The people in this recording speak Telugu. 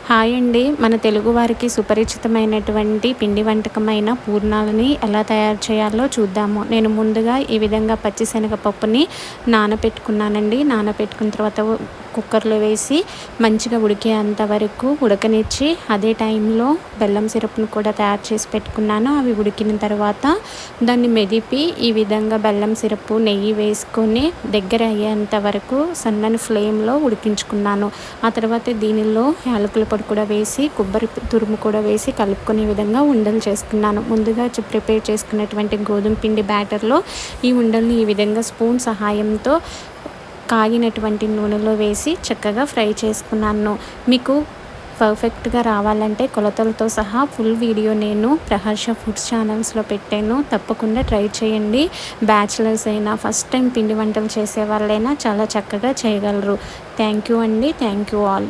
హాయ్ అండి. మన తెలుగు వారికి సుపరిచితమైనటువంటి పిండి వంటకమైన పూర్ణాలని ఎలా తయారు చేయాలో చూద్దాము. నేను ముందుగా ఈ విధంగా పచ్చిశనగపప్పుని నానబెట్టుకున్నానండి. నానబెట్టుకున్న తర్వాత కుక్కర్లో వేసి మంచిగా ఉడికేంత వరకు ఉడకనిచ్చి, అదే టైంలో బెల్లం సిరప్ను కూడా తయారు చేసి పెట్టుకున్నాను. అవి ఉడికిన తర్వాత దాన్ని మెదిపి ఈ విధంగా బెల్లం సిరప్ నెయ్యి వేసుకొని దగ్గర అయ్యేంత వరకు సన్నని ఫ్లేమ్లో ఉడికించుకున్నాను. ఆ తర్వాత దీనిలో యాలకుల పొడి కూడా వేసి, కొబ్బరి తురుము కూడా వేసి కలుపుకునే విధంగా ఉండలు చేసుకున్నాను. ముందుగా ప్రిపేర్ చేసుకున్నటువంటి గోధుమ పిండి బ్యాటర్లో ఈ ఉండల్ని ఈ విధంగా స్పూన్ సహాయంతో కాగినటువంటి నూనెలో వేసి చక్కగా ఫ్రై చేసుకున్నాను. మీకు పర్ఫెక్ట్గా రావాలంటే కొలతలతో సహా ఫుల్ వీడియో నేను ప్రహర్ష ఫుడ్స్ ఛానల్స్లో పెట్టాను. తప్పకుండా ట్రై చేయండి. బ్యాచిలర్స్ అయినా, ఫస్ట్ టైం పిండి వంటలు చేసే వాళ్ళైనా చాలా చక్కగా చేయగలరు. థ్యాంక్ యూ అండి. Thank you all.